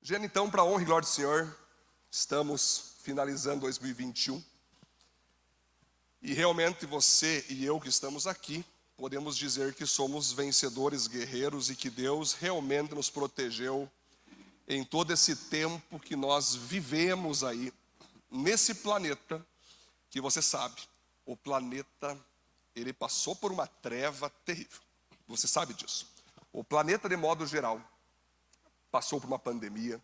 Gente, então, para a honra e glória do Senhor, estamos finalizando 2021. E realmente você e eu que estamos aqui, podemos dizer que somos vencedores, guerreiros, e que Deus realmente nos protegeu em todo esse tempo que nós vivemos aí, nesse planeta, que você sabe, o planeta, ele passou por uma treva terrível. Você sabe disso. O planeta, de modo geral, passou por uma pandemia.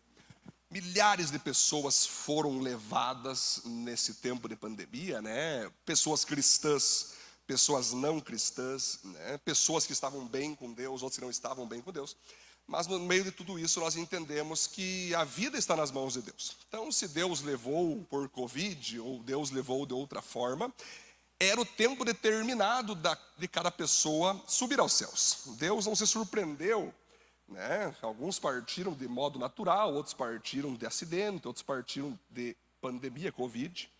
Milhares de pessoas foram levadas nesse tempo de pandemia, né? Pessoas cristãs, pessoas não cristãs, né? Pessoas que estavam bem com Deus, outros que não estavam bem com Deus. Mas no meio de tudo isso nós entendemos que a vida está nas mãos de Deus. Então, se Deus levou por Covid ou Deus levou de outra forma, era o tempo determinado de cada pessoa subir aos céus. Deus não se surpreendeu, né? Alguns partiram de modo natural, outros partiram de acidente, outros partiram de pandemia, Covid.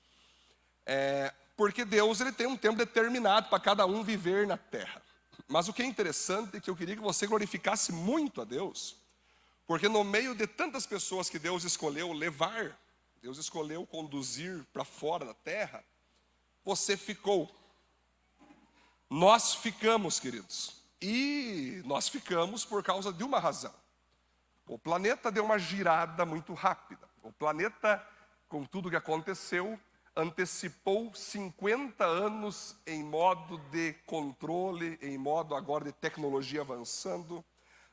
Porque Deus, ele tem um tempo determinado para cada um viver na terra. Mas o que é interessante é que eu queria que você glorificasse muito a Deus, porque no meio de tantas pessoas que Deus escolheu levar, Deus escolheu conduzir para fora da terra, você ficou. Nós ficamos, queridos. E nós ficamos por causa de uma razão. O planeta deu uma girada muito rápida. O planeta, com tudo que aconteceu, antecipou 50 anos em modo de controle, em modo agora de tecnologia avançando.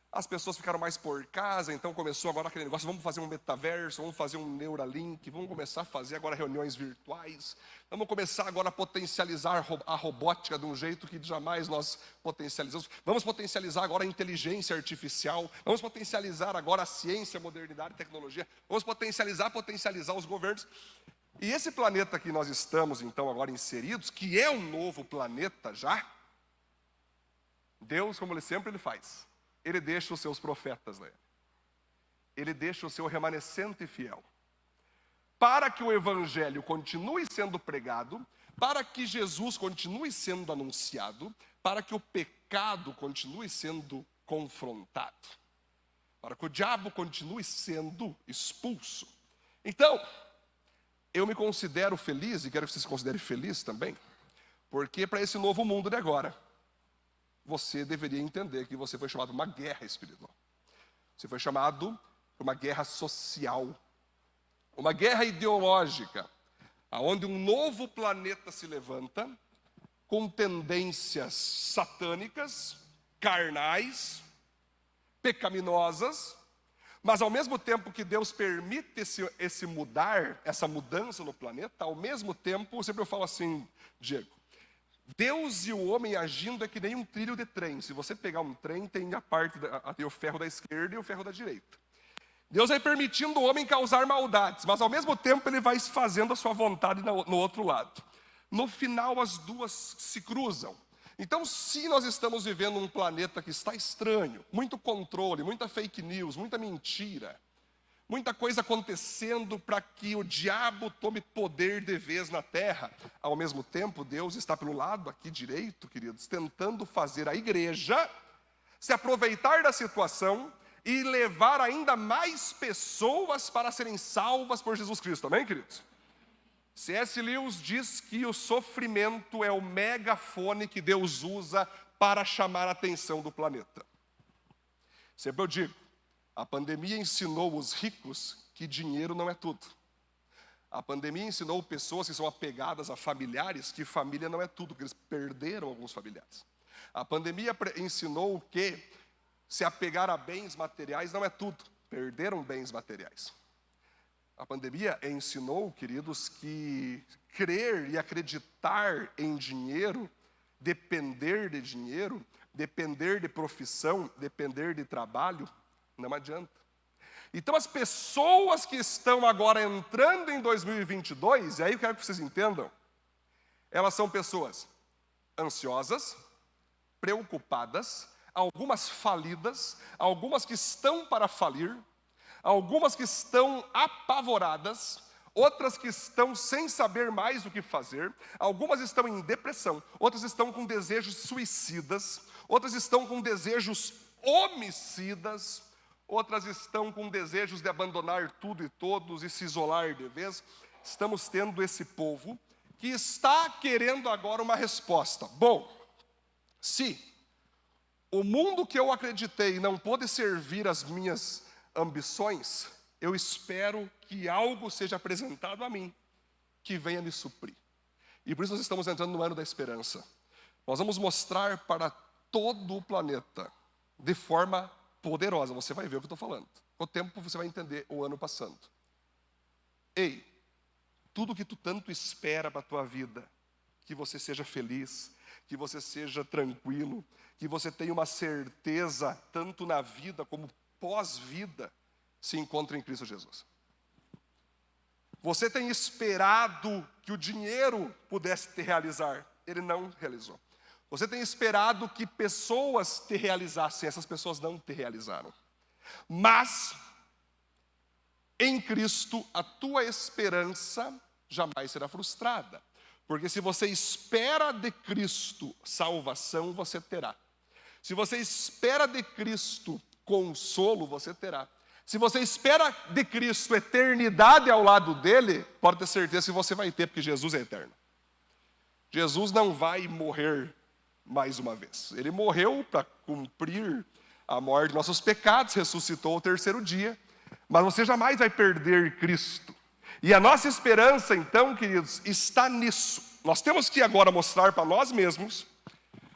As pessoas ficaram mais por casa, então começou agora aquele negócio, vamos fazer um metaverso, vamos fazer um Neuralink, vamos começar a fazer agora reuniões virtuais, vamos começar agora a potencializar a robótica de um jeito que jamais nós potencializamos, vamos potencializar agora a inteligência artificial, vamos potencializar agora a ciência, a modernidade, a tecnologia, vamos potencializar os governos. E esse planeta que nós estamos então agora inseridos, que é um novo planeta já, Deus, como ele sempre faz, ele deixa os seus profetas, né? Ele deixa o seu remanescente fiel, para que o evangelho continue sendo pregado, para que Jesus continue sendo anunciado, para que o pecado continue sendo confrontado, para que o diabo continue sendo expulso. Então, eu me considero feliz, e quero que você se considere feliz também, porque para esse novo mundo de agora, você deveria entender que você foi chamado para uma guerra espiritual. Você foi chamado para uma guerra social, uma guerra ideológica, onde um novo planeta se levanta com tendências satânicas, carnais, pecaminosas, mas ao mesmo tempo que Deus permite essa mudança no planeta, ao mesmo tempo, sempre eu falo assim, Diego, Deus e o homem agindo é que nem um trilho de trem. Se você pegar um trem, tem tem o ferro da esquerda e o ferro da direita. Deus vai permitindo o homem causar maldades, mas ao mesmo tempo ele vai fazendo a sua vontade no outro lado. No final as duas se cruzam. Então, se nós estamos vivendo um planeta que está estranho, muito controle, muita fake news, muita mentira, muita coisa acontecendo para que o diabo tome poder de vez na terra. Ao mesmo tempo, Deus está pelo lado aqui direito, queridos, tentando fazer a igreja se aproveitar da situação e levar ainda mais pessoas para serem salvas por Jesus Cristo. Amém, queridos? C.S. Lewis diz que o sofrimento é o megafone que Deus usa para chamar a atenção do planeta. Sempre eu digo, a pandemia ensinou os ricos que dinheiro não é tudo. A pandemia ensinou pessoas que são apegadas a familiares que família não é tudo, porque eles perderam alguns familiares. A pandemia ensinou que se apegar a bens materiais não é tudo, perderam bens materiais. A pandemia ensinou, queridos, que crer e acreditar em dinheiro, depender de dinheiro, depender de profissão, depender de trabalho, não adianta. Então as pessoas que estão agora entrando em 2022, e aí eu quero que vocês entendam, elas são pessoas ansiosas, preocupadas, algumas falidas, algumas que estão para falir, algumas que estão apavoradas, outras que estão sem saber mais o que fazer, algumas estão em depressão, outras estão com desejos suicidas, outras estão com desejos homicidas, outras estão com desejos de abandonar tudo e todos e se isolar de vez. Estamos tendo esse povo que está querendo agora uma resposta. Bom, se o mundo que eu acreditei não pôde servir às minhas ambições, eu espero que algo seja apresentado a mim que venha me suprir. E por isso nós estamos entrando no ano da esperança. Nós vamos mostrar para todo o planeta, de forma poderosa. Você vai ver o que eu estou falando. Com o tempo você vai entender o ano passando. Ei, tudo que tu tanto espera para a tua vida, que você seja feliz, que você seja tranquilo, que você tenha uma certeza, tanto na vida como pós-vida, se encontra em Cristo Jesus. Você tem esperado que o dinheiro pudesse te realizar, ele não realizou. Você tem esperado que pessoas te realizassem, essas pessoas não te realizaram. Mas, em Cristo, a tua esperança jamais será frustrada. Porque se você espera de Cristo salvação, você terá. Se você espera de Cristo consolo, você terá. Se você espera de Cristo eternidade ao lado dele, pode ter certeza que você vai ter, porque Jesus é eterno. Jesus não vai morrer mais uma vez. Ele morreu para cumprir a morte de nossos pecados, ressuscitou ao terceiro dia, mas você jamais vai perder Cristo. E a nossa esperança, então, queridos, está nisso. Nós temos que agora mostrar para nós mesmos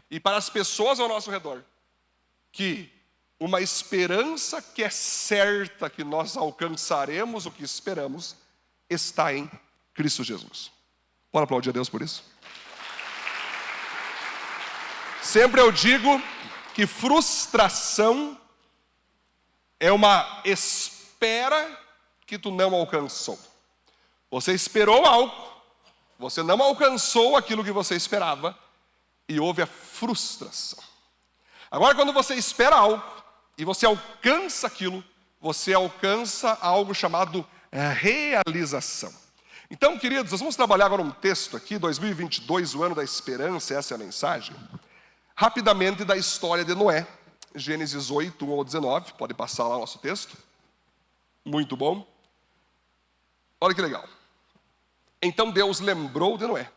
e para as pessoas ao nosso redor que uma esperança que é certa que nós alcançaremos o que esperamos está em Cristo Jesus. Bora aplaudir a Deus por isso? Sempre eu digo que frustração é uma espera que tu não alcançou. Você esperou algo, você não alcançou aquilo que você esperava e houve a frustração. Agora, quando você espera algo e você alcança aquilo, você alcança algo chamado realização. Então, queridos, nós vamos trabalhar agora um texto aqui, 2022, o ano da esperança, essa é a mensagem. Rapidamente da história de Noé, Gênesis 8, 1 ao 19, pode passar lá o nosso texto. Muito bom. Olha que legal. Então Deus lembrou de Noé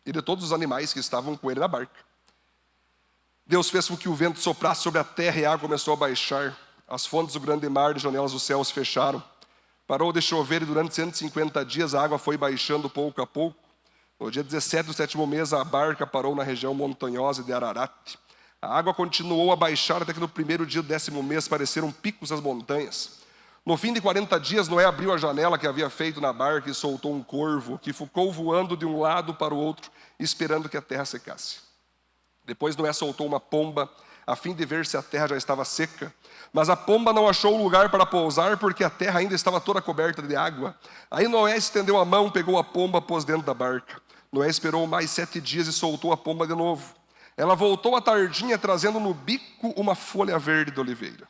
e de todos os animais que estavam com ele na barca. Deus fez com que o vento soprasse sobre a terra e a água começou a baixar. As fontes do grande mar e janelas dos céus se fecharam. Parou de chover e durante 150 dias a água foi baixando pouco a pouco. No dia 17 do 7º mês a barca parou na região montanhosa de Ararat. A água continuou a baixar até que no primeiro dia do 10º mês apareceram picos das montanhas. No fim de 40 dias, Noé abriu a janela que havia feito na barca e soltou um corvo, que ficou voando de um lado para o outro, esperando que a terra secasse. Depois Noé soltou uma pomba, a fim de ver se a terra já estava seca. Mas a pomba não achou lugar para pousar, porque a terra ainda estava toda coberta de água. Aí Noé estendeu a mão, pegou a pomba, pôs dentro da barca. Noé esperou mais 7 dias e soltou a pomba de novo. Ela voltou à tardinha, trazendo no bico uma folha verde de oliveira.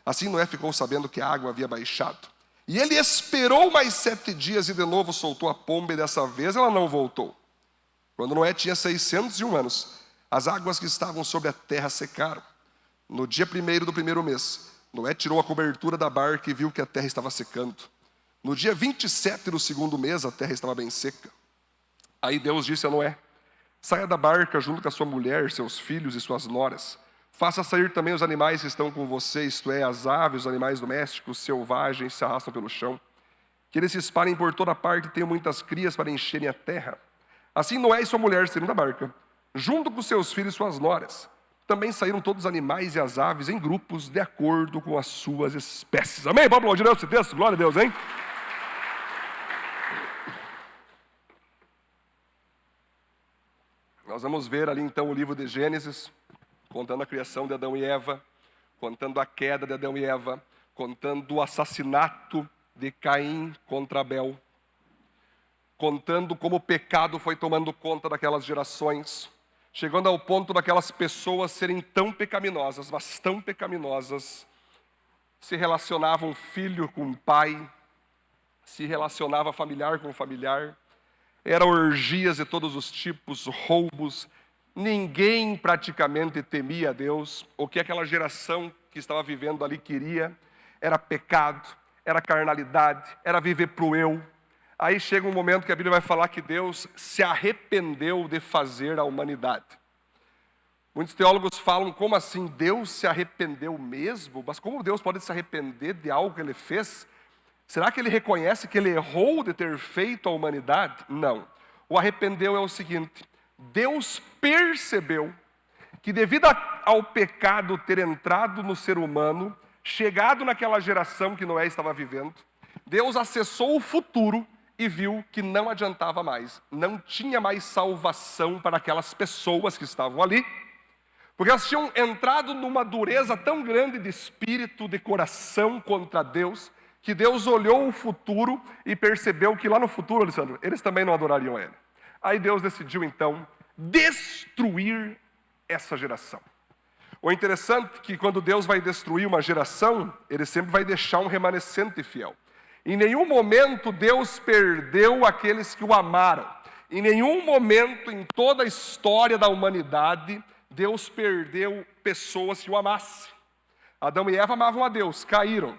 Assim Noé ficou sabendo que a água havia baixado. E ele esperou mais 7 dias e de novo soltou a pomba, e dessa vez ela não voltou. Quando Noé tinha 601 anos, as águas que estavam sobre a terra secaram. No dia 1º do 1º mês, Noé tirou a cobertura da barca e viu que a terra estava secando. No dia 27 do 2º mês, a terra estava bem seca. Aí Deus disse a Noé: saia da barca junto com a sua mulher, seus filhos e suas noras. Faça sair também os animais que estão com você, isto é, as aves, os animais domésticos, selvagens, se arrastam pelo chão. Que eles se espalhem por toda parte e tenham muitas crias para encherem a terra. Assim Noé e sua mulher saíram da barca, junto com seus filhos e suas noras. Também saíram todos os animais e as aves em grupos, de acordo com as suas espécies. Amém? Vamos aplaudir esse texto? Glória a Deus, hein? Nós vamos ver ali então o livro de Gênesis, contando a criação de Adão e Eva, contando a queda de Adão e Eva, contando o assassinato de Caim contra Abel, contando como o pecado foi tomando conta daquelas gerações, chegando ao ponto daquelas pessoas serem tão pecaminosas, mas tão pecaminosas, se relacionavam filho com pai, se relacionava familiar com familiar, eram orgias de todos os tipos, roubos. Ninguém praticamente temia a Deus, o que aquela geração que estava vivendo ali queria era pecado, era carnalidade, era viver pro eu. Aí chega um momento que a Bíblia vai falar que Deus se arrependeu de fazer a humanidade. Muitos teólogos falam, como assim? Deus se arrependeu mesmo? Mas como Deus pode se arrepender de algo que Ele fez? Será que Ele reconhece que Ele errou de ter feito a humanidade? Não. O arrependeu é o seguinte: Deus percebeu que devido ao pecado ter entrado no ser humano, chegado naquela geração que Noé estava vivendo, Deus acessou o futuro e viu que não adiantava mais, não tinha mais salvação para aquelas pessoas que estavam ali, porque elas tinham entrado numa dureza tão grande de espírito, de coração contra Deus, que Deus olhou o futuro e percebeu que lá no futuro, Alessandro, eles também não adorariam Ele. Aí Deus decidiu então destruir essa geração. O interessante é que quando Deus vai destruir uma geração, Ele sempre vai deixar um remanescente fiel. Em nenhum momento Deus perdeu aqueles que o amaram. Em nenhum momento em toda a história da humanidade, Deus perdeu pessoas que o amassem. Adão e Eva amavam a Deus, caíram.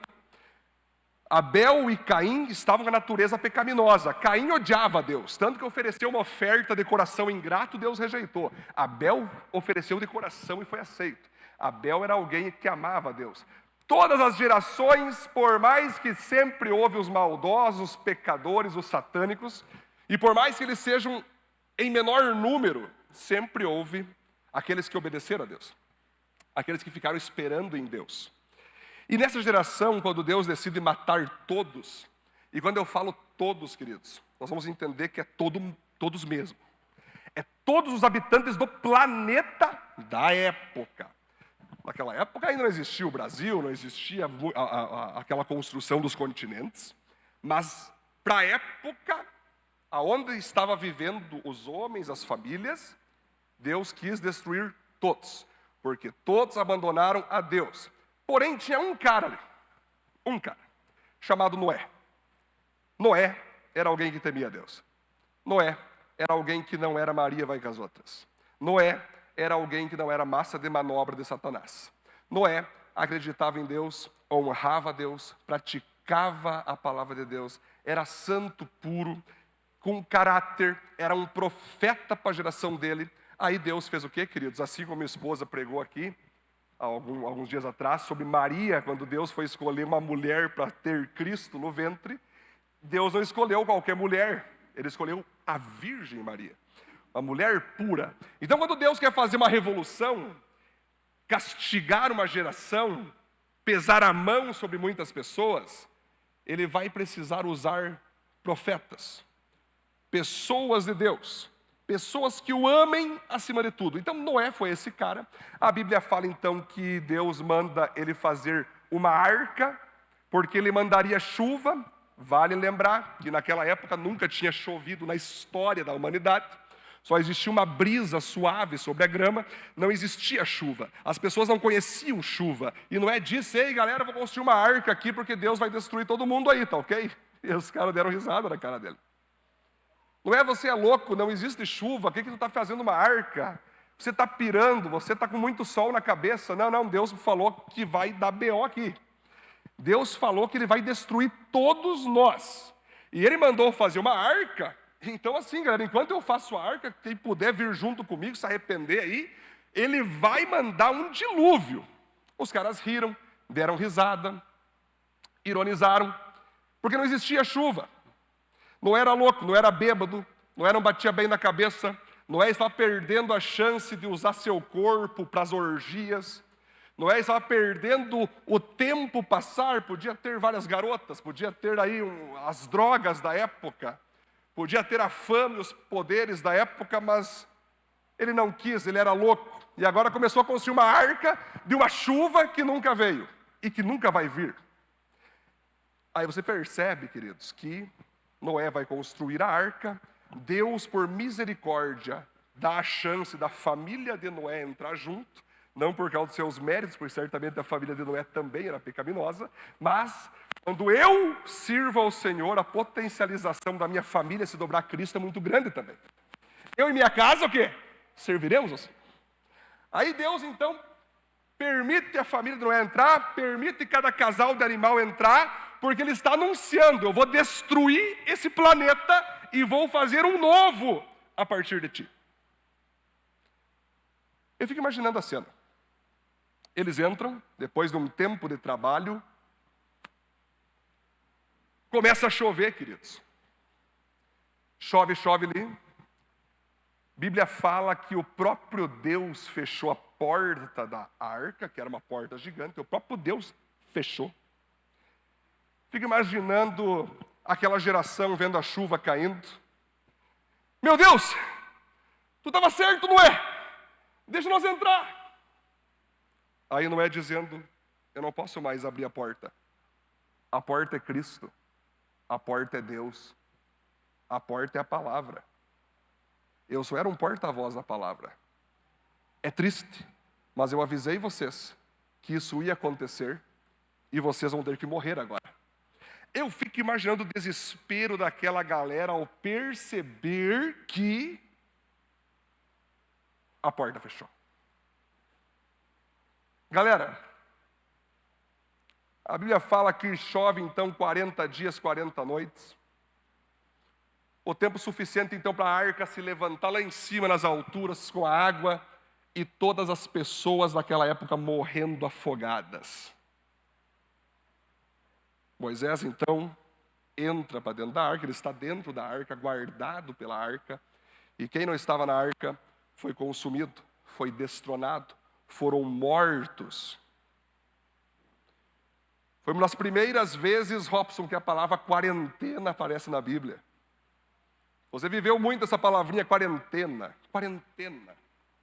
Abel e Caim estavam com a natureza pecaminosa. Caim odiava a Deus, tanto que ofereceu uma oferta de coração ingrato, Deus rejeitou. Abel ofereceu de coração e foi aceito. Abel era alguém que amava a Deus. Todas as gerações, por mais que sempre houve os maldosos, os pecadores, os satânicos, e por mais que eles sejam em menor número, sempre houve aqueles que obedeceram a Deus, aqueles que ficaram esperando em Deus. E nessa geração, quando Deus decide matar todos, e quando eu falo todos, queridos, nós vamos entender que é todos mesmo. É todos os habitantes do planeta da época. Naquela época ainda não existia o Brasil, não existia aquela construção dos continentes, mas para a época aonde estava vivendo os homens, as famílias, Deus quis destruir todos, porque todos abandonaram a Deus. Porém, tinha um cara ali, chamado Noé. Noé era alguém que temia a Deus. Noé era alguém que não era Maria vai com as outras. Noé era alguém que não era massa de manobra de Satanás. Noé acreditava em Deus, honrava a Deus, praticava a palavra de Deus, era santo, puro, com caráter, era um profeta para a geração dele. Aí Deus fez o quê, queridos? Assim como minha esposa pregou aqui, alguns dias atrás, sobre Maria, quando Deus foi escolher uma mulher para ter Cristo no ventre, Deus não escolheu qualquer mulher, Ele escolheu a Virgem Maria, uma mulher pura. Então, quando Deus quer fazer uma revolução, castigar uma geração, pesar a mão sobre muitas pessoas, Ele vai precisar usar profetas, pessoas de Deus, pessoas que o amem acima de tudo. Então Noé foi esse cara. A Bíblia fala então que Deus manda ele fazer uma arca, porque ele mandaria chuva. Vale lembrar que naquela época nunca tinha chovido na história da humanidade. Só existia uma brisa suave sobre a grama, não existia chuva. As pessoas não conheciam chuva. E Noé disse: ei galera, vou construir uma arca aqui porque Deus vai destruir todo mundo aí, tá ok? E os caras deram risada na cara dele. Noé, você é louco, não existe chuva, o que tu está fazendo uma arca? Você está pirando, você está com muito sol na cabeça. Não, Deus falou que vai dar BO aqui. Deus falou que Ele vai destruir todos nós. E Ele mandou fazer uma arca. Então assim, galera, enquanto eu faço a arca, quem puder vir junto comigo, se arrepender aí, Ele vai mandar um dilúvio. Os caras riram, deram risada, ironizaram, porque não existia chuva. Não era louco, não era bêbado, Noé não batia bem na cabeça, Noé estava perdendo a chance de usar seu corpo para as orgias, Noé estava perdendo o tempo passar, podia ter várias garotas, podia ter aí as drogas da época, podia ter a fama e os poderes da época, mas ele não quis, ele era louco. E agora começou a construir uma arca de uma chuva que nunca veio e que nunca vai vir. Aí você percebe, queridos, que Noé vai construir a arca, Deus, por misericórdia, dá a chance da família de Noé entrar junto, não por causa dos seus méritos, porque certamente a família de Noé também era pecaminosa, mas quando eu sirvo ao Senhor, a potencialização da minha família se dobrar a Cristo é muito grande também. Eu e minha casa, o quê? Serviremos assim. Aí Deus, então, permite a família de Noé entrar, permite cada casal de animal entrar, porque ele está anunciando: eu vou destruir esse planeta e vou fazer um novo a partir de ti. Eu fico imaginando a cena. Eles entram, depois de um tempo de trabalho, começa a chover, queridos. Chove, chove ali. A Bíblia fala que o próprio Deus fechou a porta da arca, que era uma porta gigante, o próprio Deus fechou. Fico imaginando aquela geração vendo a chuva caindo. Meu Deus, tu estava certo, Noé, deixa nós entrar. Aí Noé dizendo: eu não posso mais abrir a porta. A porta é Cristo, a porta é Deus, a porta é a palavra. Eu só era um porta-voz da palavra. É triste, mas eu avisei vocês que isso ia acontecer e vocês vão ter que morrer agora. Eu fico imaginando o desespero daquela galera ao perceber que a porta fechou. Galera, a Bíblia fala que chove então 40 dias, 40 noites. O tempo suficiente então para a arca se levantar lá em cima nas alturas com a água e todas as pessoas daquela época morrendo afogadas. Moisés então entra para dentro da arca, ele está dentro da arca, guardado pela arca, e quem não estava na arca foi consumido, foi destronado, foram mortos. Foi uma das primeiras vezes, Robson, que a palavra quarentena aparece na Bíblia. Você viveu muito essa palavrinha quarentena. Quarentena.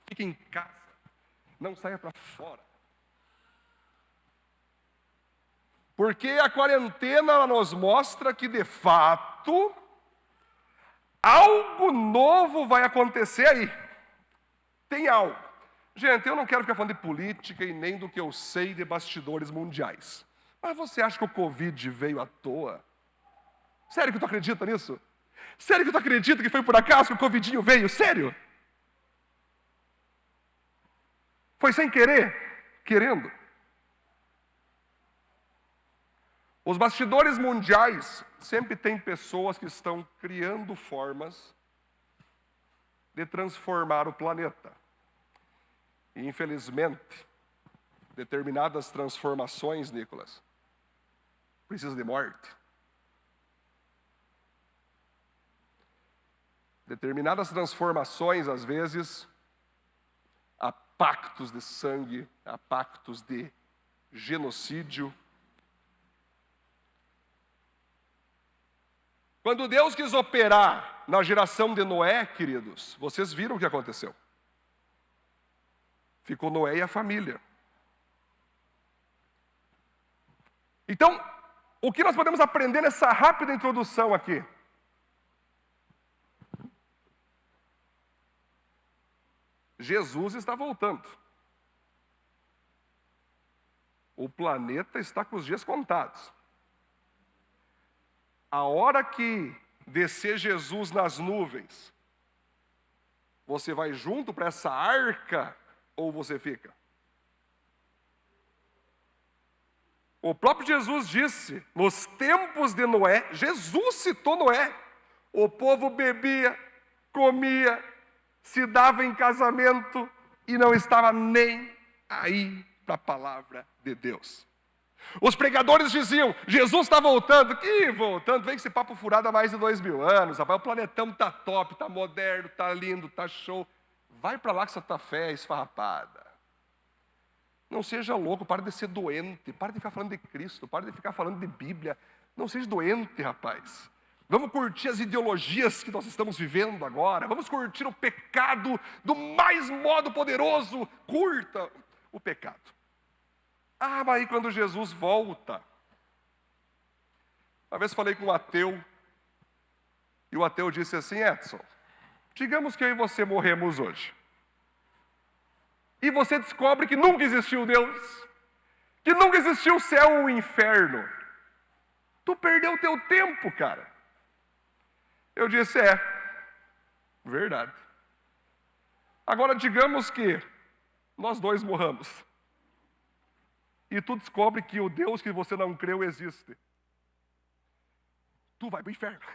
Fique em casa. Não saia para fora. Porque a quarentena ela nos mostra que, de fato, algo novo vai acontecer aí. Tem algo. Gente, eu não quero ficar falando de política e nem do que eu sei de bastidores mundiais. Mas você acha que o Covid veio à toa? Sério que tu acredita nisso? Sério que tu acredita que foi por acaso que o Covidinho veio? Sério? Foi sem querer? Querendo? Os bastidores mundiais sempre tem pessoas que estão criando formas de transformar o planeta. E, infelizmente, determinadas transformações, Nicolas, precisam de morte. Determinadas transformações, às vezes, há pactos de sangue, há pactos de genocídio. Quando Deus quis operar na geração de Noé, queridos, vocês viram o que aconteceu. Ficou Noé e a família. Então, o que nós podemos aprender nessa rápida introdução aqui? Jesus está voltando. O planeta está com os dias contados. A hora que descer Jesus nas nuvens, você vai junto para essa arca ou você fica? O próprio Jesus disse, nos tempos de Noé, Jesus citou Noé. O povo bebia, comia, se dava em casamento e não estava nem aí para a palavra de Deus. Os pregadores diziam, Jesus está voltando. Que voltando? Vem com esse papo furado há mais de 2000 anos. Rapaz, o planetão está top, está moderno, está lindo, está show. Vai para lá que essa tua fé é esfarrapada. Não seja louco, para de ser doente, para de ficar falando de Cristo, para de ficar falando de Bíblia. Não seja doente, rapaz. Vamos curtir as ideologias que nós estamos vivendo agora. Vamos curtir o pecado do mais modo poderoso. Curta o pecado. Ah, mas aí quando Jesus volta. Uma vez falei com um ateu. E o ateu disse assim, Edson, digamos que eu e você morremos hoje. E você descobre que nunca existiu Deus. Que nunca existiu o céu ou o inferno. Tu perdeu o teu tempo, cara. Eu disse, verdade. Agora digamos que nós dois morramos. e tu descobre que o Deus que você não creu existe, tu vai para o inferno.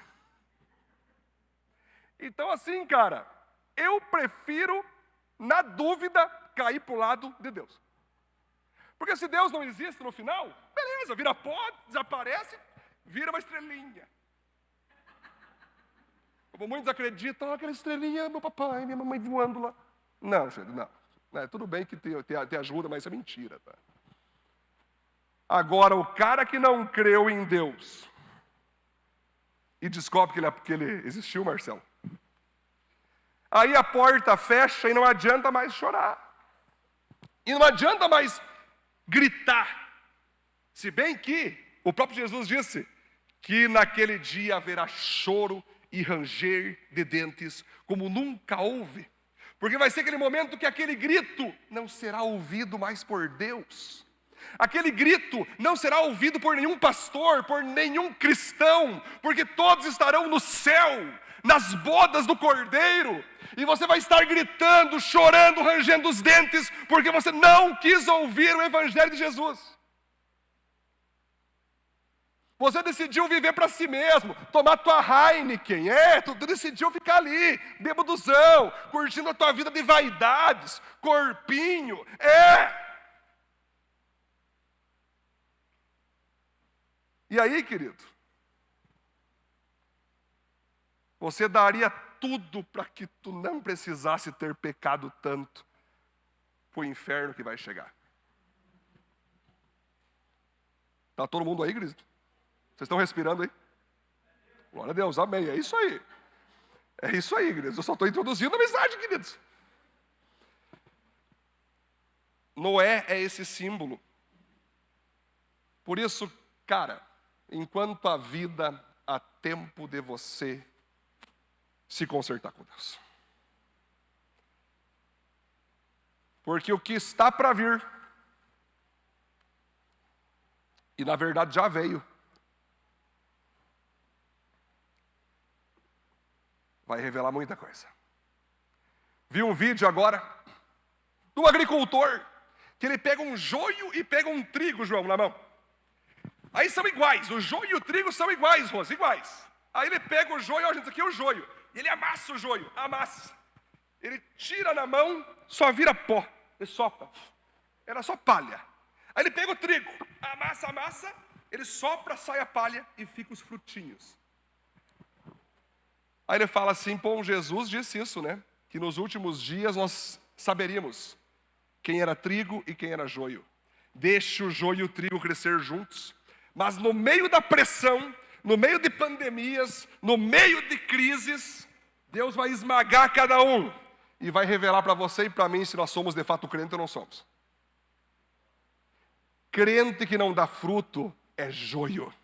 Então assim, cara, eu prefiro, na dúvida, cair para o lado de Deus. Porque se Deus não existe no final, beleza, vira pó, desaparece, vira uma estrelinha. Como muitos acreditam, aquela estrelinha é meu papai, minha mamãe voando lá. Não, gente, não. Tudo bem que tem ajuda, mas isso é mentira. Tá? Agora, o cara que não creu em Deus e descobre que ele existiu, Marcelo, aí a porta fecha e não adianta mais chorar. E não adianta mais gritar. Se bem que o próprio Jesus disse que naquele dia haverá choro e ranger de dentes como nunca houve. Porque vai ser aquele momento que aquele grito não será ouvido mais por Deus. Aquele grito não será ouvido por nenhum pastor, por nenhum cristão, porque todos estarão no céu, nas bodas do Cordeiro, e você vai estar gritando, chorando, rangendo os dentes, porque você não quis ouvir o Evangelho de Jesus. Você decidiu viver para si mesmo, tomar tua Heineken, tu decidiu ficar ali, bêbadozão, curtindo a tua vida de vaidades, corpinho, E aí, querido, você daria tudo para que tu não precisasse ter pecado tanto para o inferno que vai chegar. Está todo mundo aí, Cristo? Vocês estão respirando aí? Glória a Deus, amém. É isso aí. É isso aí, queridos. Eu só estou introduzindo a mensagem, queridos. Noé é esse símbolo. Por isso, cara, enquanto a vida, há tempo de você se consertar com Deus. Porque o que está para vir, e na verdade já veio, vai revelar muita coisa. Vi um vídeo agora do agricultor, que ele pega um joio e pega um trigo, João, na mão. Aí são iguais, o joio e o trigo são iguais, Rosa, iguais. Aí ele pega o joio, olha, gente, aqui é o joio. E ele amassa o joio, amassa. Ele tira na mão, só vira pó. Ele sopra. Era só palha. Aí ele pega o trigo, amassa, ele sopra, sai a palha e fica os frutinhos. Aí ele fala assim, Jesus disse isso, né? Que nos últimos dias nós saberíamos quem era trigo e quem era joio. Deixe o joio e o trigo crescer juntos. Mas no meio da pressão, no meio de pandemias, no meio de crises, Deus vai esmagar cada um e vai revelar para você e para mim se nós somos de fato crente ou não somos. Crente que não dá fruto é joio.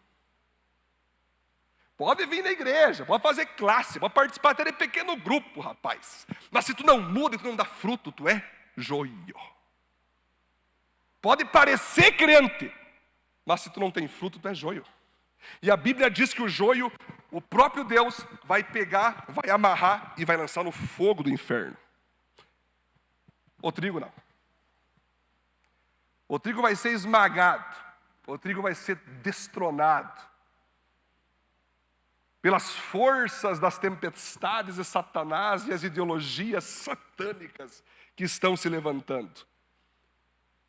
Pode vir na igreja, pode fazer classe, pode participar até de pequeno grupo, rapaz. Mas se tu não muda e tu não dá fruto, tu é joio. Pode parecer crente, mas se tu não tem fruto, tu é joio. E a Bíblia diz que o joio, o próprio Deus vai pegar, vai amarrar e vai lançar no fogo do inferno. O trigo não. O trigo vai ser esmagado, o trigo vai ser destronado pelas forças das tempestades de Satanás e as ideologias satânicas que estão se levantando.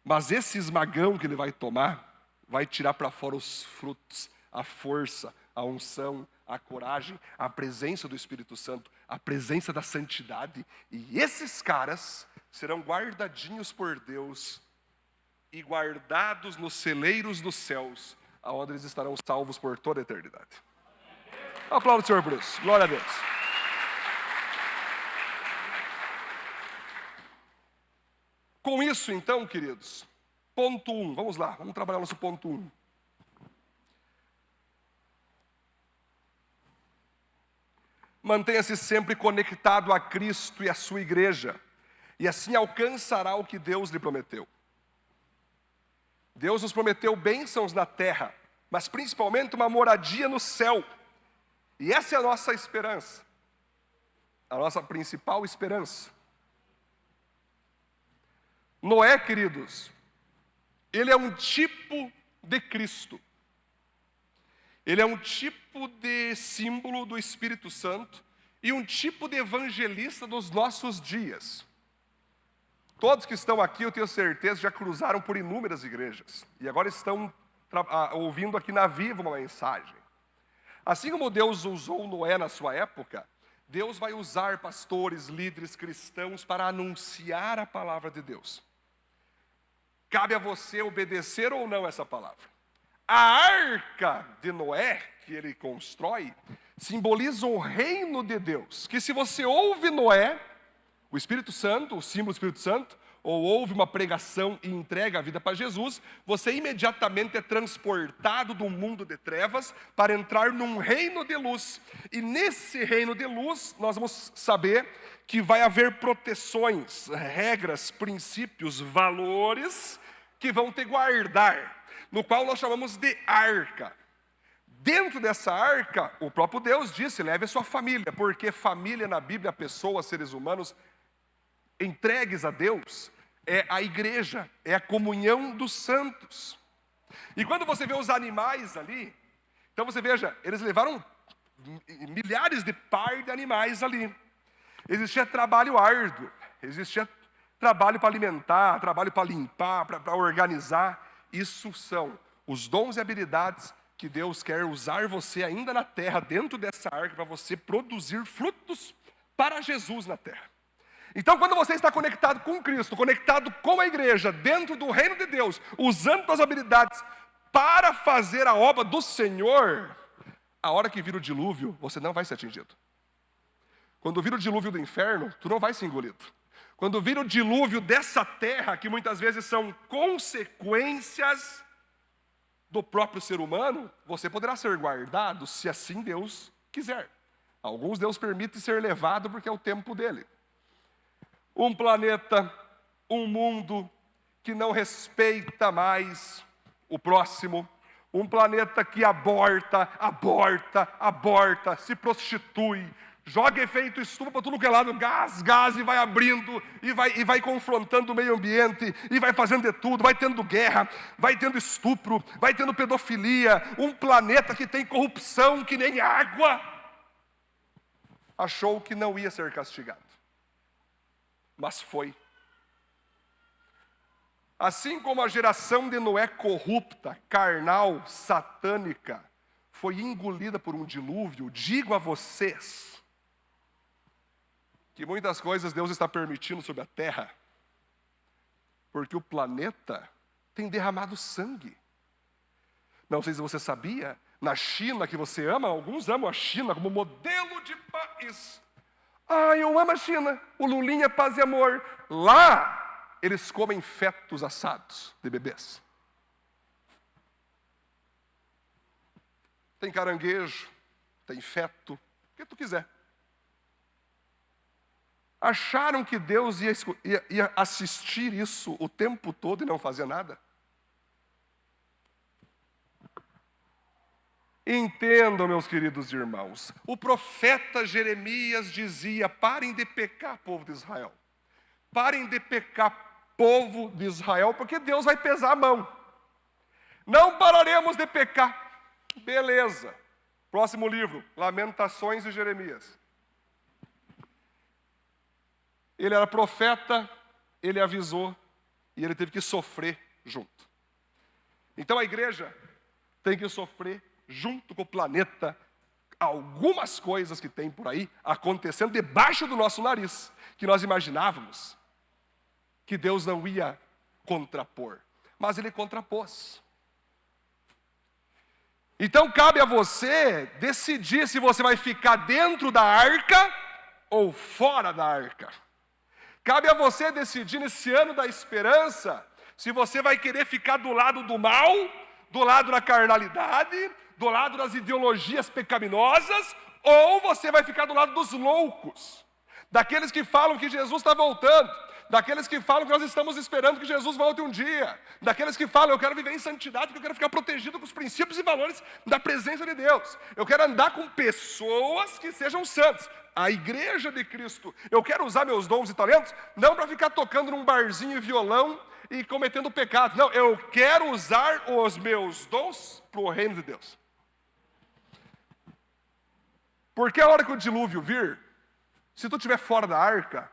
Mas esse esmagão que ele vai tomar, vai tirar para fora os frutos, a força, a unção, a coragem, a presença do Espírito Santo, a presença da santidade. E esses caras serão guardadinhos por Deus e guardados nos celeiros dos céus, aonde eles estarão salvos por toda a eternidade. Aplauda o Senhor por isso. Glória a Deus. Com isso, então, queridos, ponto 1. Vamos lá, vamos trabalhar nosso ponto 1. Mantenha-se sempre conectado a Cristo e a sua igreja, e assim alcançará o que Deus lhe prometeu. Deus nos prometeu bênçãos na terra, mas principalmente uma moradia no céu. E essa é a nossa esperança, a nossa principal esperança. Noé, queridos, ele é um tipo de Cristo. Ele é um tipo de símbolo do Espírito Santo e um tipo de evangelista dos nossos dias. Todos que estão aqui, eu tenho certeza, já cruzaram por inúmeras igrejas. E agora estão ouvindo aqui na Viva uma mensagem. Assim como Deus usou Noé na sua época, Deus vai usar pastores, líderes cristãos para anunciar a palavra de Deus. Cabe a você obedecer ou não essa palavra. A arca de Noé, que ele constrói, simboliza o reino de Deus. Que se você ouve Noé, o Espírito Santo, o símbolo do Espírito Santo, ou ouve uma pregação e entrega a vida para Jesus, você imediatamente é transportado do mundo de trevas para entrar num reino de luz. E nesse reino de luz, nós vamos saber que vai haver proteções, regras, princípios, valores que vão te guardar, no qual nós chamamos de arca. Dentro dessa arca, o próprio Deus disse, leve a sua família, porque família na Bíblia, pessoas, seres humanos entregues a Deus, é a igreja, é a comunhão dos santos. E quando você vê os animais ali, então você veja, eles levaram milhares de par de animais ali. Existia trabalho árduo, existia trabalho para alimentar, trabalho para limpar, para organizar. Isso são os dons e habilidades que Deus quer usar você ainda na terra, dentro dessa arca, para você produzir frutos para Jesus na terra. Então, quando você está conectado com Cristo, conectado com a igreja, dentro do reino de Deus, usando suas habilidades para fazer a obra do Senhor, a hora que vir o dilúvio, você não vai ser atingido. Quando vir o dilúvio do inferno, tu não vai ser engolido. Quando vir o dilúvio dessa terra, que muitas vezes são consequências do próprio ser humano, você poderá ser guardado, se assim Deus quiser. Alguns Deus permite ser levado porque é o tempo dele. Um planeta, um mundo que não respeita mais o próximo, um planeta que aborta, se prostitui, joga efeito estufa para tudo que é lado, gás, e vai abrindo, e vai confrontando o meio ambiente, e vai fazendo de tudo, vai tendo guerra, vai tendo estupro, vai tendo pedofilia, um planeta que tem corrupção que nem água, achou que não ia ser castigado. Mas foi. Assim como a geração de Noé corrupta, carnal, satânica, foi engolida por um dilúvio, digo a vocês, que muitas coisas Deus está permitindo sobre a terra, porque o planeta tem derramado sangue. Não sei se você sabia, na China, que você ama, alguns amam a China como modelo de país. Eu amo a China, o Lulinha, paz e amor. Lá, eles comem fetos assados de bebês. Tem caranguejo, tem feto, o que tu quiser. Acharam que Deus ia assistir isso o tempo todo e não fazer nada? Entendam, meus queridos irmãos, o profeta Jeremias dizia, parem de pecar, povo de Israel. Parem de pecar, povo de Israel, porque Deus vai pesar a mão. Não pararemos de pecar. Beleza. Próximo livro, Lamentações de Jeremias. Ele era profeta, ele avisou, e ele teve que sofrer junto. Então a igreja tem que sofrer junto com o planeta, algumas coisas que tem por aí acontecendo debaixo do nosso nariz, que nós imaginávamos que Deus não ia contrapor, mas Ele contrapôs. Então cabe a você decidir se você vai ficar dentro da arca ou fora da arca. Cabe a você decidir nesse ano da esperança, se você vai querer ficar do lado do mal, do lado da carnalidade, do lado das ideologias pecaminosas, ou você vai ficar do lado dos loucos, daqueles que falam que Jesus está voltando, daqueles que falam que nós estamos esperando que Jesus volte um dia, daqueles que falam, eu quero viver em santidade, porque eu quero ficar protegido com os princípios e valores da presença de Deus. Eu quero andar com pessoas que sejam santas. A igreja de Cristo. Eu quero usar meus dons e talentos, não para ficar tocando num barzinho e violão e cometendo pecados. Não, eu quero usar os meus dons para o reino de Deus. Porque a hora que o dilúvio vir, se tu estiver fora da arca,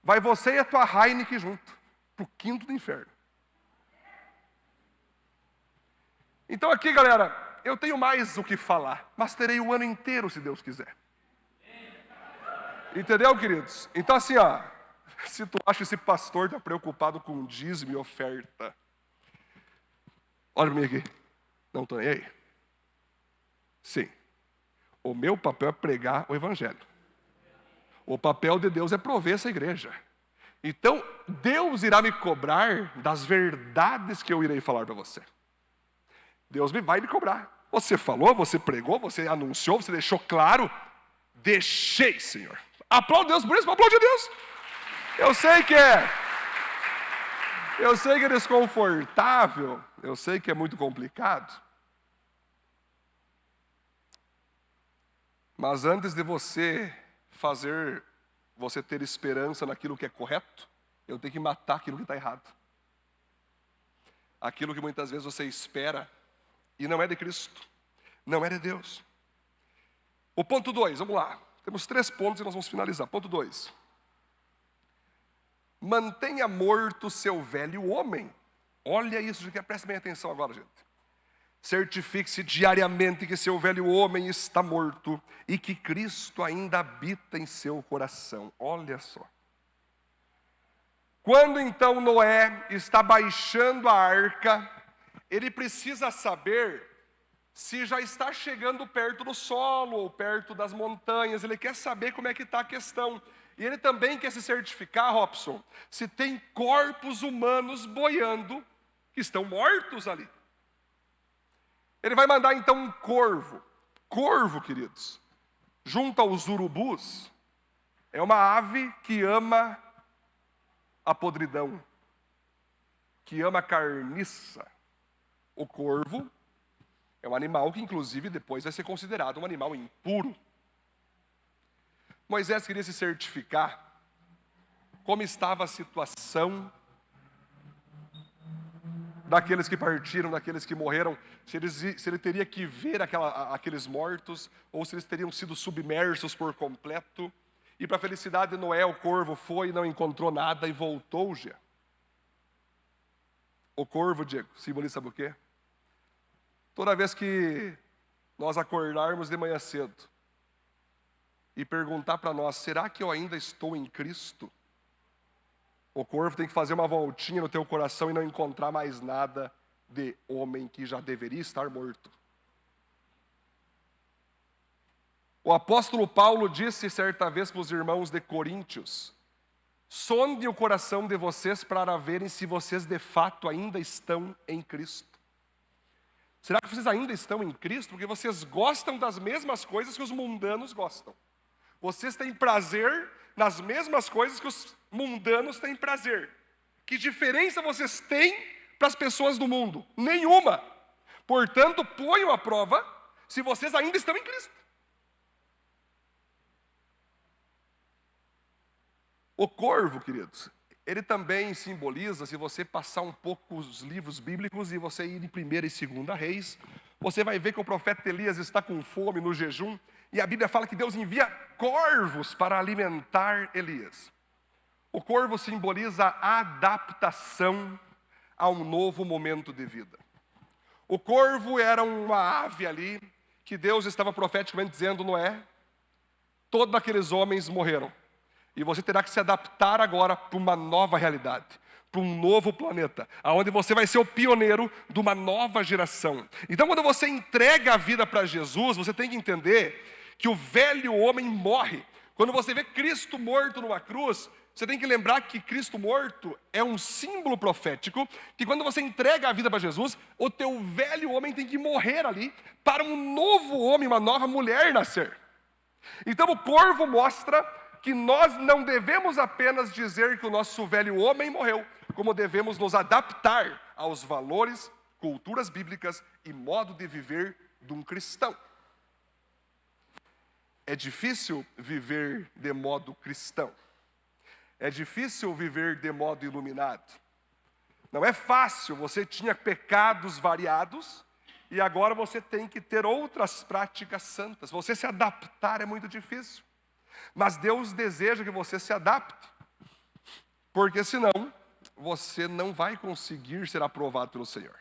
vai você e a tua Heineken junto, para o quinto do inferno. Então aqui, galera, eu tenho mais o que falar, mas terei o ano inteiro, se Deus quiser. Entendeu, queridos? Então assim, ó, se tu acha que esse pastor está preocupado com dízimo e oferta, olha para mim aqui, não estou nem aí. Sim, o meu papel é pregar o evangelho. O papel de Deus é prover essa igreja. Então, Deus irá me cobrar das verdades que eu irei falar para você. Deus vai me cobrar. Você falou, você pregou, você anunciou, você deixou claro. Deixei, Senhor. Aplaude Deus por isso, aplaude Deus. Eu sei que é desconfortável, eu sei que é muito complicado. Mas antes de você ter esperança naquilo que é correto, eu tenho que matar aquilo que está errado. Aquilo que muitas vezes você espera e não é de Cristo, não é de Deus. O ponto 2, vamos lá. Temos 3 pontos e nós vamos finalizar. Ponto 2. Mantenha morto seu velho homem. Olha isso, gente, preste bem atenção agora, gente. Certifique-se diariamente que seu velho homem está morto e que Cristo ainda habita em seu coração. Olha só. Quando então Noé está baixando a arca, ele precisa saber se já está chegando perto do solo ou perto das montanhas. Ele quer saber como é que está a questão. E ele também quer se certificar, Robson, se tem corpos humanos boiando que estão mortos ali. Ele vai mandar então um corvo. Corvo, queridos, junto aos urubus, é uma ave que ama a podridão, que ama a carniça. O corvo é um animal que, inclusive, depois vai ser considerado um animal impuro. Moisés queria se certificar como estava a situação daqueles que partiram, daqueles que morreram, se ele teria que ver aqueles mortos, ou se eles teriam sido submersos por completo. E para a felicidade de Noé, o corvo foi e não encontrou nada e voltou já. O corvo, Diego, simboliza sabe o quê? Toda vez que nós acordarmos de manhã cedo e perguntar para nós, será que eu ainda estou em Cristo? O corvo tem que fazer uma voltinha no teu coração e não encontrar mais nada de homem que já deveria estar morto. O apóstolo Paulo disse certa vez para os irmãos de Coríntios, sonde o coração de vocês para verem se vocês de fato ainda estão em Cristo. Será que vocês ainda estão em Cristo? Porque vocês gostam das mesmas coisas que os mundanos gostam. Vocês têm prazer nas mesmas coisas que os mundanos têm prazer. Que diferença vocês têm para as pessoas do mundo? Nenhuma. Portanto, ponham à prova se vocês ainda estão em Cristo. O corvo, queridos, ele também simboliza, se você passar um pouco os livros bíblicos e você ir em 1ª e 2ª Reis, você vai ver que o profeta Elias está com fome no jejum, e a Bíblia fala que Deus envia corvos para alimentar Elias. O corvo simboliza a adaptação a um novo momento de vida. O corvo era uma ave ali, que Deus estava profeticamente dizendo, Noé, todos aqueles homens morreram. E você terá que se adaptar agora para uma nova realidade, para um novo planeta, onde você vai ser o pioneiro de uma nova geração. Então, quando você entrega a vida para Jesus, você tem que entender que o velho homem morre. Quando você vê Cristo morto numa cruz, você tem que lembrar que Cristo morto é um símbolo profético, que quando você entrega a vida para Jesus, o teu velho homem tem que morrer ali, para um novo homem, uma nova mulher nascer. Então, o corvo mostra que nós não devemos apenas dizer que o nosso velho homem morreu, como devemos nos adaptar aos valores, culturas bíblicas e modo de viver de um cristão. É difícil viver de modo cristão. É difícil viver de modo iluminado. Não é fácil, você tinha pecados variados e agora você tem que ter outras práticas santas. Você se adaptar é muito difícil. Mas Deus deseja que você se adapte, porque senão você não vai conseguir ser aprovado pelo Senhor.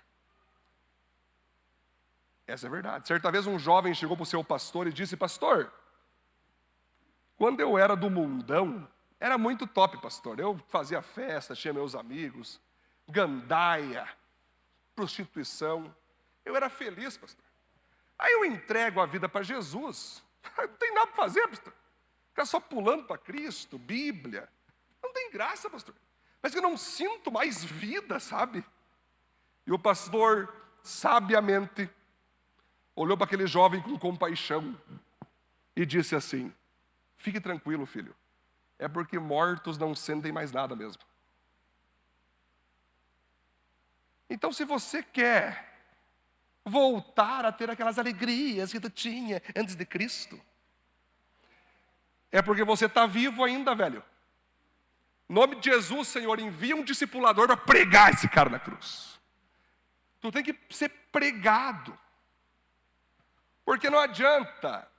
Essa é a verdade. Certa vez um jovem chegou para o seu pastor e disse: pastor, quando eu era do mundão, era muito top, pastor. Eu fazia festa, tinha meus amigos, gandaia, prostituição. Eu era feliz, pastor. Aí eu entrego a vida para Jesus. Não tem nada para fazer, pastor. Ficar só pulando para Cristo, Bíblia. Não tem graça, pastor. Mas eu não sinto mais vida, sabe? E o pastor, sabiamente, olhou para aquele jovem com compaixão e disse assim: fique tranquilo, filho. É porque mortos não sentem mais nada mesmo. Então, se você quer voltar a ter aquelas alegrias que tu tinha antes de Cristo, é porque você está vivo ainda, velho. Em nome de Jesus, Senhor, envia um discipulador para pregar esse cara na cruz. Tu tem que ser pregado. Porque não adianta.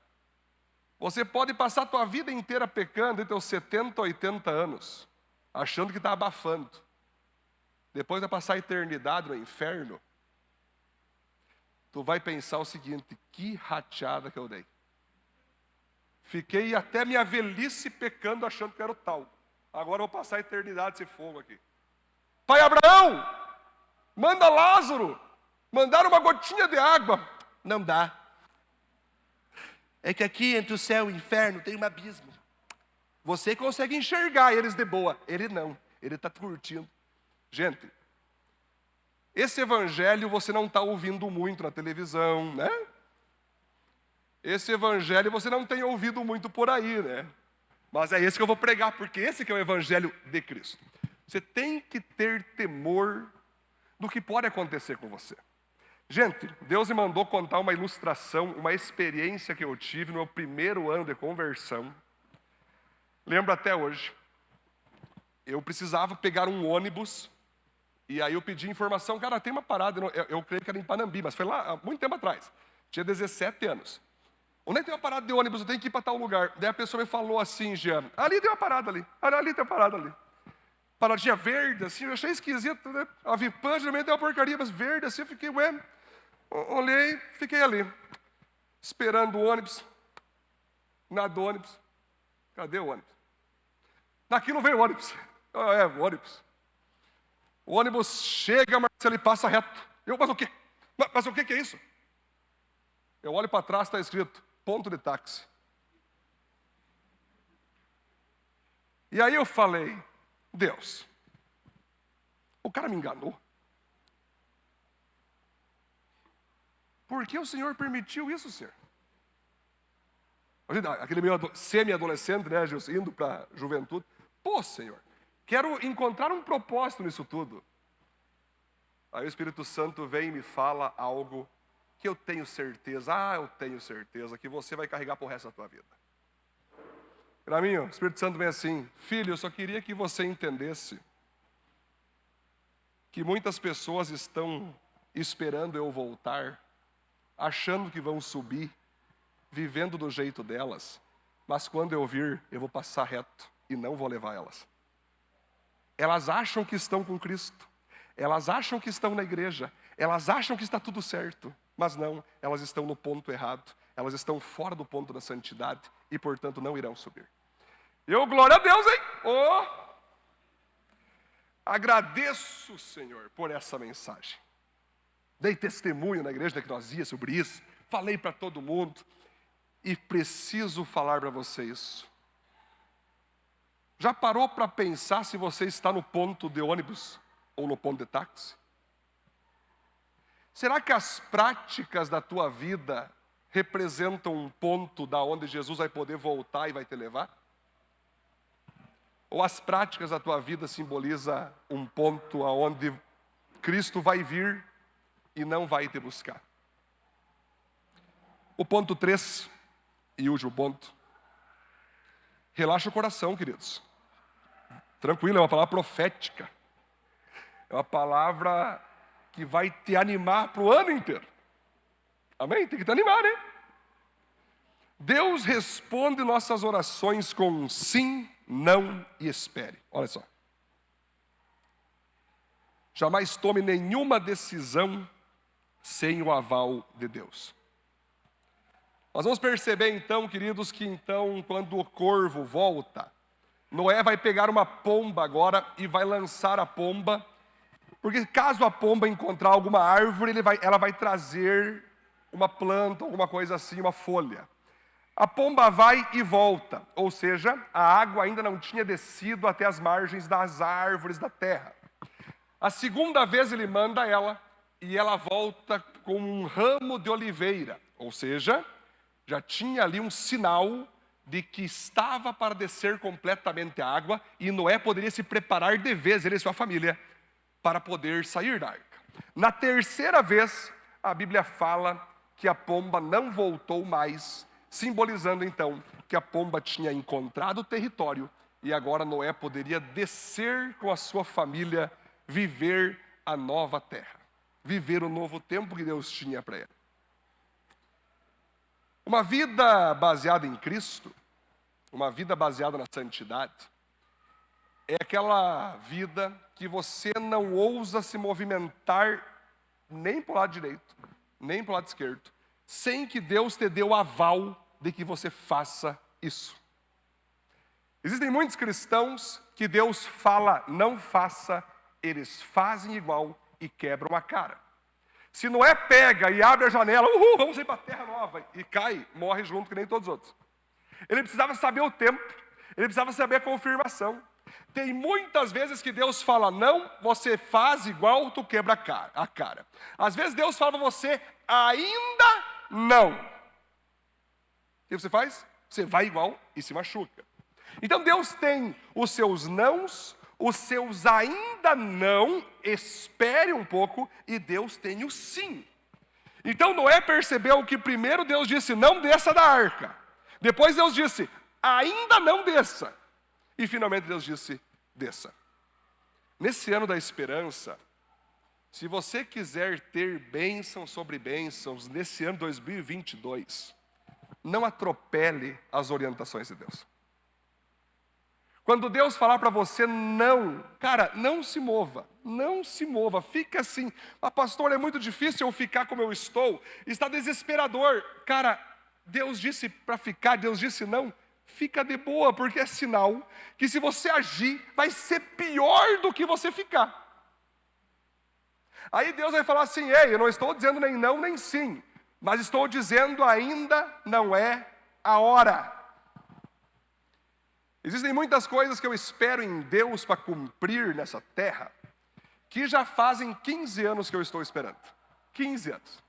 Você pode passar a tua vida inteira pecando entre os 70 e 80 anos, achando que está abafando. Depois vai passar a eternidade no inferno. Tu vai pensar o seguinte: que rateada que eu dei. Fiquei até minha velhice pecando, achando que era o tal. Agora eu vou passar a eternidade esse fogo aqui. Pai Abraão, manda Lázaro. Mandaram uma gotinha de água. Não dá. É que aqui entre o céu e o inferno tem um abismo. Você consegue enxergar eles de boa. Ele não. Ele está curtindo. Gente, esse evangelho você não está ouvindo muito na televisão, né? Esse evangelho você não tem ouvido muito por aí, né? Mas é esse que eu vou pregar, porque esse que é o evangelho de Cristo. Você tem que ter temor do que pode acontecer com você. Gente, Deus me mandou contar uma ilustração, uma experiência que eu tive no meu primeiro ano de conversão. Lembro até hoje. Eu precisava pegar um ônibus, e aí eu pedi informação. Cara, tem uma parada, eu creio que era em Panambi, mas foi lá há muito tempo atrás. Tinha 17 anos. Onde é que tem uma parada de ônibus? Eu tenho que ir para tal lugar. Daí a pessoa me falou assim, Jean, ali tem uma parada ali. Ali tem uma parada ali. Paradinha verde, assim, eu achei esquisito, né? A Vipan geralmente é uma porcaria, mas verde, assim, eu fiquei, ué. Olhei, fiquei ali, esperando o ônibus. Nada do ônibus. Cadê o ônibus? Daqui não veio o ônibus. O ônibus. O ônibus chega, Marcelo, e passa reto. Mas o quê? Mas o que é isso? Eu olho para trás, está escrito, ponto de táxi. E aí eu falei, Deus, o cara me enganou. Por que o Senhor permitiu isso, Senhor? Aquele meio semi-adolescente, né, indo para a juventude. Pô, Senhor, quero encontrar um propósito nisso tudo. Aí o Espírito Santo vem e me fala algo que eu tenho certeza, eu tenho certeza que você vai carregar para o resto da tua vida. Para mim, o Espírito Santo vem assim, filho, eu só queria que você entendesse que muitas pessoas estão esperando eu voltar, achando que vão subir, vivendo do jeito delas, mas quando eu vir, eu vou passar reto e não vou levar elas. Elas acham que estão com Cristo, elas acham que estão na igreja, elas acham que está tudo certo, mas não, elas estão no ponto errado, elas estão fora do ponto da santidade e, portanto, não irão subir. Glória a Deus, hein? Agradeço, Senhor, por essa mensagem. Dei testemunho na igreja que nós ia sobre isso, falei para todo mundo e preciso falar para você isso. Já parou para pensar se você está no ponto de ônibus ou no ponto de táxi? Será que as práticas da tua vida representam um ponto da onde Jesus vai poder voltar e vai te levar? ou as práticas da tua vida simbolizam um ponto aonde Cristo vai vir e não vai te buscar? O ponto 3, e último ponto. Relaxa o coração, queridos. Tranquilo, é uma palavra profética. É uma palavra que vai te animar para o ano inteiro. Amém? Tem que te animar, né? Deus responde nossas orações com sim, não e espere. Olha só. Jamais tome nenhuma decisão sem o aval de Deus. Nós vamos perceber então, queridos, que então quando o corvo volta, Noé vai pegar uma pomba agora e vai lançar a pomba, porque caso a pomba encontrar alguma árvore, ela vai trazer uma planta, alguma coisa assim, uma folha. A pomba vai e volta, ou seja, a água ainda não tinha descido até as margens das árvores da terra. A segunda vez ele manda ela, e ela volta com um ramo de oliveira, ou seja, já tinha ali um sinal de que estava para descer completamente a água, e Noé poderia se preparar de vez, ele e sua família, para poder sair da arca. Na terceira vez, a Bíblia fala que a pomba não voltou mais, simbolizando então que a pomba tinha encontrado o território e agora Noé poderia descer com a sua família, viver a nova terra, viver o novo tempo que Deus tinha para ele. Uma vida baseada em Cristo, uma vida baseada na santidade, é aquela vida que você não ousa se movimentar nem para o lado direito, nem para o lado esquerdo, sem que Deus te dê o aval de que você faça isso. Existem muitos cristãos que Deus fala, não faça, eles fazem igual e quebram a cara. Se Noé pega e abre a janela, vamos ir para a terra nova, e cai, morre junto que nem todos os outros. Ele precisava saber o tempo, ele precisava saber a confirmação. Tem muitas vezes que Deus fala não, você faz igual, tu quebra a cara. Às vezes Deus fala para você, ainda não. O que você faz? Você vai igual e se machuca. Então Deus tem os seus nãos, os seus ainda não, espere um pouco, e Deus tem o sim. Então Noé percebeu que primeiro Deus disse, não desça da arca. Depois Deus disse, ainda não desça. E finalmente Deus disse, desça. Nesse ano da esperança, se você quiser ter bênçãos sobre bênçãos nesse ano 2022, não atropele as orientações de Deus. Quando Deus falar para você não, cara, não se mova, fica assim. Mas pastor, é muito difícil eu ficar como eu estou, está desesperador. Cara, Deus disse para ficar, Deus disse não, fica de boa, porque é sinal que se você agir, vai ser pior do que você ficar. Aí Deus vai falar assim, ei, eu não estou dizendo nem não, nem sim, mas estou dizendo ainda não é a hora. Existem muitas coisas que eu espero em Deus para cumprir nessa terra, que já fazem 15 anos que eu estou esperando. 15 anos.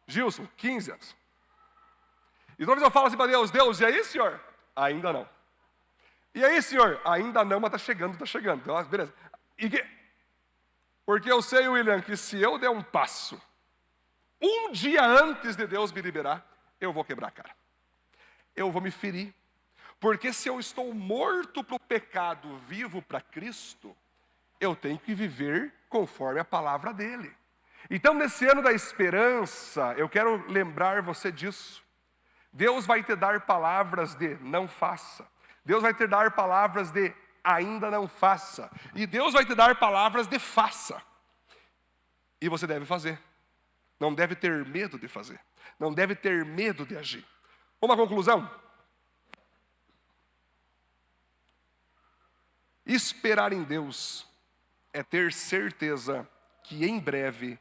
Gilson, 15 anos. E talvez eu falo assim para Deus, Deus, e aí, senhor? Ainda não. E aí, senhor? Ainda não, mas está chegando. Então, beleza. Porque eu sei, William, que se eu der um passo, um dia antes de Deus me liberar, eu vou quebrar a cara. Eu vou me ferir. Porque se eu estou morto para o pecado, vivo para Cristo, eu tenho que viver conforme a palavra dele. Então, nesse ano da esperança, eu quero lembrar você disso. Deus vai te dar palavras de não faça. Deus vai te dar palavras de ainda não faça. E Deus vai te dar palavras de faça. E você deve fazer. Não deve ter medo de fazer. Não deve ter medo de agir. Uma conclusão. Esperar em Deus é ter certeza que em breve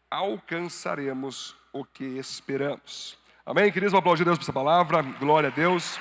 alcançaremos o que esperamos. Amém, queridos? Vamos aplaudir Deus por essa palavra. Glória a Deus.